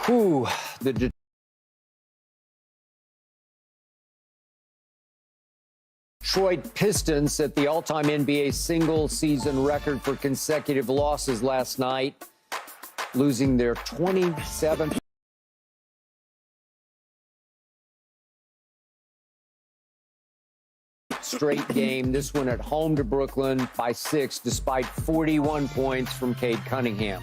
Whew, the Detroit Pistons set the all-time NBA single-season record for consecutive losses last night, losing their 27th straight game. This one at home to Brooklyn by 6, despite 41 points from Cade Cunningham.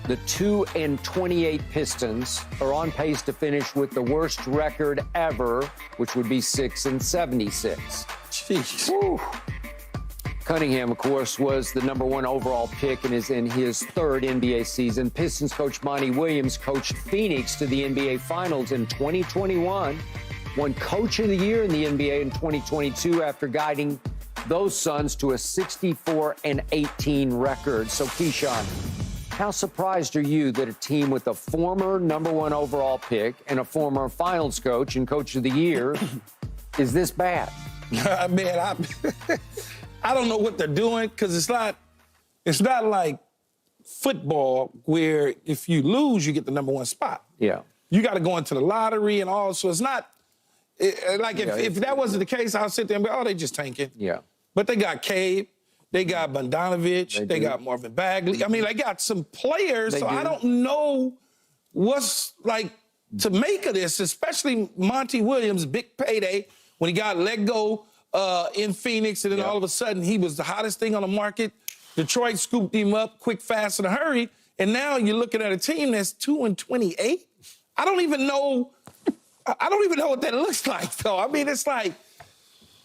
The 2-28 Pistons are on pace to finish with the worst record ever, which would be 6-76. Jeez. Woo. Cunningham, of course, was the #1 overall pick and is in his 3rd NBA season. Pistons coach Monty Williams coached Phoenix to the NBA Finals in 2021, won Coach of the Year in the NBA in 2022 after guiding those Suns to a 64-18 record. So, Keyshawn, how surprised are you that a team with a former #1 overall pick and a former Finals coach and Coach of the Year is this bad? Man, I don't know what they're doing, because it's not like football where if you lose, you get the #1 spot. Yeah. You got to go into the lottery and all. So it's not if that wasn't the case, I'll sit there and be, oh, they just tanking. Yeah. But they got Cade, they got Bogdanovich, they got Marvin Bagley. I mean, they got some players. I don't know what's to make of this, especially Monty Williams' big payday when he got let go in Phoenix, and then all of a sudden he was the hottest thing on the market. Detroit scooped him up quick, fast, in a hurry, and now you're looking at a team that's 2-28. I don't even know what that looks like, though. I mean, it's like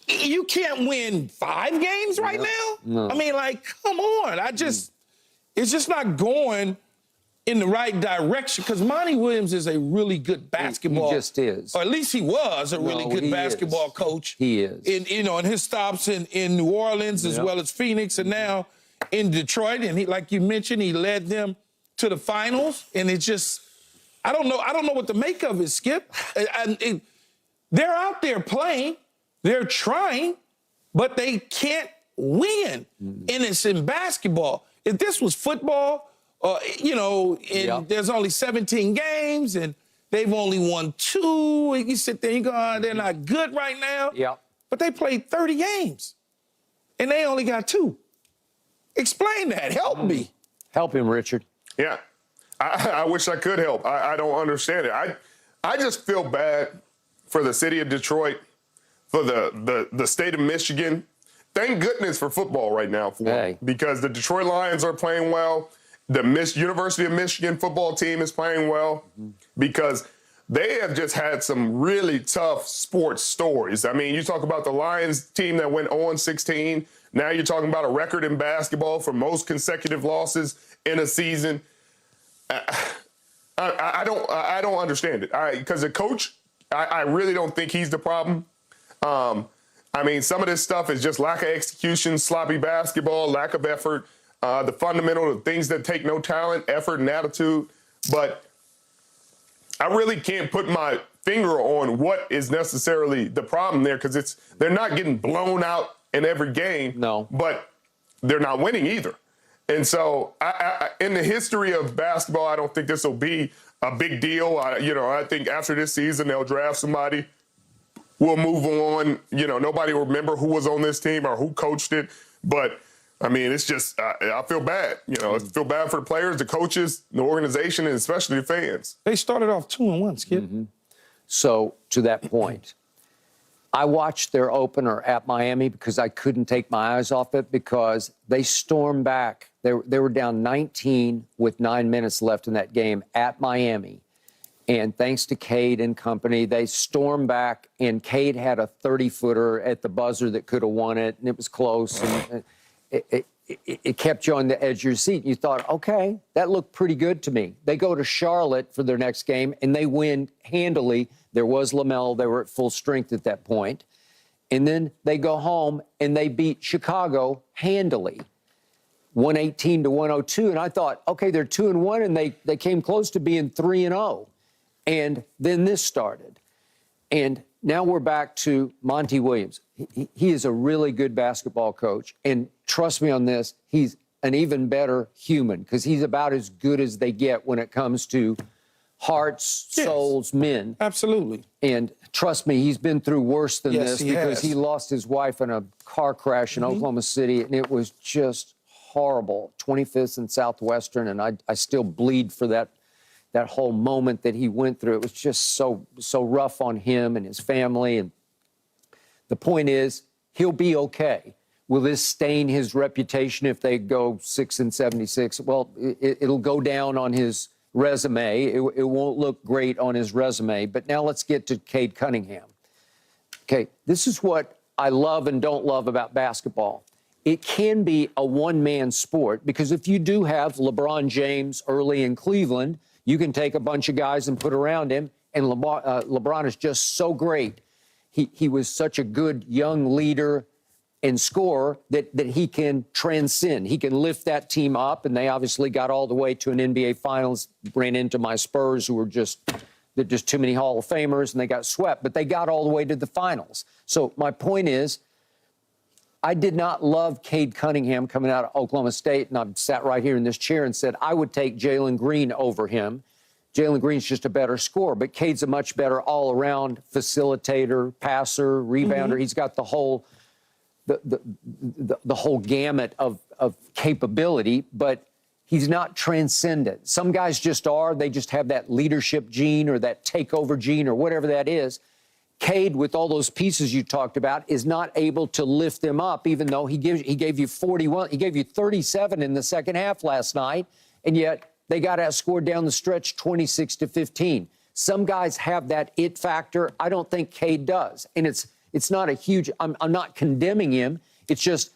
you can't win 5 games right now. No. I mean, come on. It's just not going in the right direction, because Monty Williams is a really good basketball. He just is. Or at least he was a really good basketball coach. He is. In his stops in New Orleans as well as Phoenix, and now in Detroit. And he, like you mentioned, he led them to the finals. And it's just, I don't know what to make of it, Skip. They're out there playing, they're trying, but they can't win. And it's in basketball. If this was football, there's only 17 games and they've only won 2. And you sit there and you go, oh, they're not good right now. Yeah. But they played 30 games and they only got 2. Explain that. Help me. Help him, Richard. Yeah. I wish I could help. I don't understand it. I just feel bad for the city of Detroit, for the state of Michigan. Thank goodness for football right now, because the Detroit Lions are playing well. The University of Michigan football team is playing well, because they have just had some really tough sports stories. I mean, you talk about the Lions team that went 0-16. Now you're talking about a record in basketball for most consecutive losses in a season. I don't understand it. Because the coach, I really don't think he's the problem. I mean, some of this stuff is just lack of execution, sloppy basketball, lack of effort. The fundamental things that take no talent, effort, and attitude. But I really can't put my finger on what is necessarily the problem there, because they're not getting blown out in every game. No. But they're not winning either. And so in the history of basketball, I don't think this will be a big deal. I think after this season, they'll draft somebody. We'll move on. Nobody will remember who was on this team or who coached it. But I mean, it's just, I feel bad. I feel bad for the players, the coaches, the organization, and especially the fans. They started off 2-1, Skip. So, to that point, I watched their opener at Miami because I couldn't take my eyes off it, because they stormed back. They were down 19 with 9 minutes left in that game at Miami. And thanks to Cade and company, they stormed back, and Cade had a 30-footer at the buzzer that could have won it, and it was close. And it kept you on the edge of your seat. You thought, okay, that looked pretty good to me. They go to Charlotte for their next game, and they win handily. There was LaMelo. They were at full strength at that point. And then they go home, and they beat Chicago handily, 118-102. And I thought, okay, they're 2-1, and they came close to being 3-0. And then this started. And now we're back to Monty Williams. He is a really good basketball coach. And trust me on this, he's an even better human, because he's about as good as they get when it comes to hearts, Yes. souls, men. Absolutely. And trust me, he's been through worse than Yes, this he because has. he lost his wife in a car crash in Oklahoma City, and it was just horrible. 25th and Southwestern, and I still bleed for that whole moment that he went through. It was just so rough on him and his family. And the point is, he'll be okay. Will this stain his reputation if they go 6-76? Well, it'll go down on his resume. It won't look great on his resume. But now let's get to Cade Cunningham. Okay, this is what I love and don't love about basketball. It can be a one-man sport because if you do have LeBron James early in Cleveland, you can take a bunch of guys and put around him, and LeBron is just so great. He was such a good young leader and scorer that he can transcend. He can lift that team up, and they obviously got all the way to an NBA Finals, ran into my Spurs, who were just too many Hall of Famers, and they got swept, but they got all the way to the finals. So my point is, I did not love Cade Cunningham coming out of Oklahoma State, and I sat right here in this chair and said I would take Jalen Green over him. Jalen Green's just a better scorer, but Cade's a much better all-around facilitator, passer, rebounder. He's got the whole the whole gamut of capability, but he's not transcendent. Some guys just are. They just have that leadership gene or that takeover gene or whatever that is. Cade, with all those pieces you talked about, is not able to lift them up, even though he gave you 41. He gave you 37 in the second half last night, and yet they got outscored down the stretch 26-15. Some guys have that it factor. I don't think Cade does, and it's not a huge. I'm not condemning him. It's just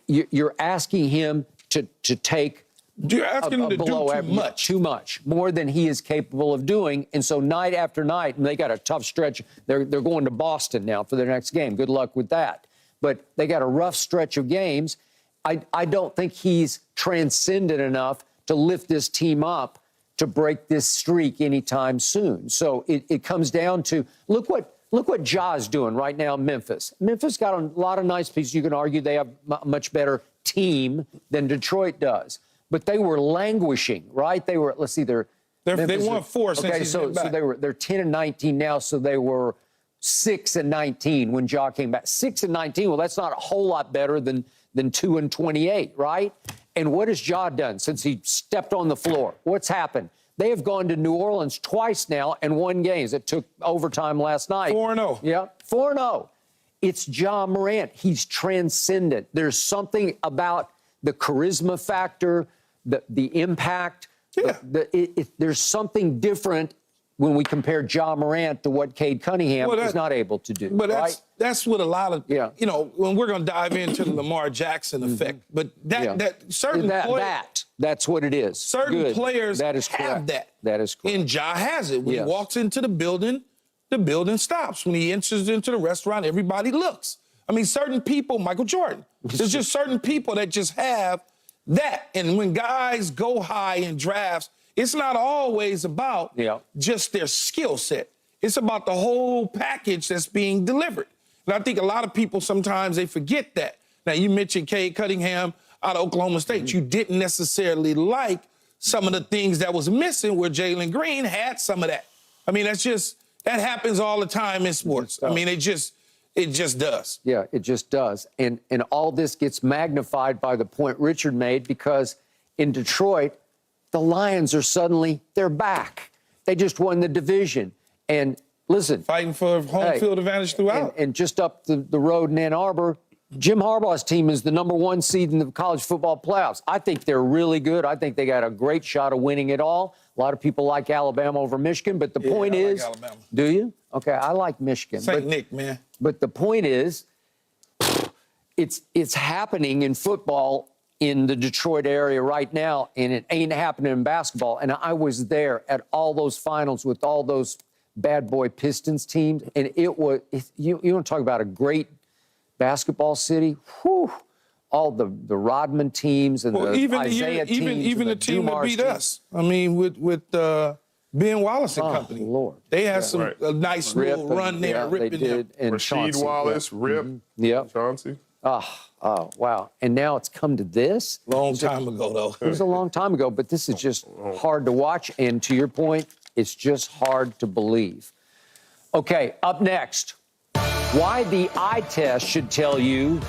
you're asking him to take. You're asking him to do too much. More than he is capable of doing. And so night after night, and they got a tough stretch. They're going to Boston now for their next game. Good luck with that. But they got a rough stretch of games. I don't think he's transcendent enough to lift this team up to break this streak anytime soon. So it comes down to, look what Ja's doing right now in Memphis. Memphis got a lot of nice pieces. You can argue they have a much better team than Detroit does. But they were languishing, right? They were, let's see, they won 4 since okay, he's so been back. they're 10-19 now, so they were 6-19 when Ja came back. 6-19, well, that's not a whole lot better than 2-28, right? And what has Ja done since he stepped on the floor? What's happened? They have gone to New Orleans twice now and won games. It took overtime last night. 4-0. Yeah, 4-0. It's Ja Morant. He's transcendent. There's something about the charisma factor, the impact. Yeah. There's something different when we compare Ja Morant to what Cade Cunningham is not able to do. But right? that's what a lot of, when we're going to dive into the Lamar Jackson effect. But that's what it is. Certain players that is have that. That is correct. And Ja has it. When he walks into the building stops. When he enters into the restaurant, everybody looks. I mean, certain people, Michael Jordan, there's just certain people that just have that. And when guys go high in drafts, it's not always about just their skill set. It's about the whole package that's being delivered. And I think a lot of people sometimes they forget that. Now, you mentioned Cade Cunningham out of Oklahoma State. You didn't necessarily like some of the things that was missing where Jalen Green had some of that. I mean, that happens all the time in sports. I mean, it just does. Yeah, it just does. And all this gets magnified by the point Richard made because in Detroit, the Lions are they're back. They just won the division. And listen. Fighting for home field advantage throughout. And just up the road in Ann Arbor, Jim Harbaugh's team is the #1 seed in the college football playoffs. I think they're really good. I think they got a great shot of winning it all. A lot of people like Alabama over Michigan, but the point is, like Alabama. Do you? Okay, I like Michigan. St. Nick, man. But the point is, it's happening in football in the Detroit area right now, and it ain't happening in basketball. And I was there at all those finals with all those bad boy Pistons teams, and you want to talk about a great basketball city? Whew. All the Rodman teams and the Isaiah teams. Even the team that beat us. I mean, with Ben Wallace and company. Lord. They had a nice little run there, ripping them. And Rasheed Chauncey, Wallace, Rip, Chauncey. Oh, wow. And now it's come to this? Long time ago, though. It was a long time ago, but this is just hard to watch. And to your point, It's just hard to believe. Okay, up next, why the eye test should tell you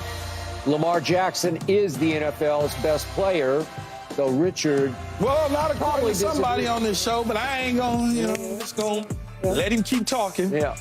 Lamar Jackson is the NFL's best player, though Richard. Well, not according Probably to somebody disagree. on this show, but I ain't gonna, just gonna let him keep talking. Yeah.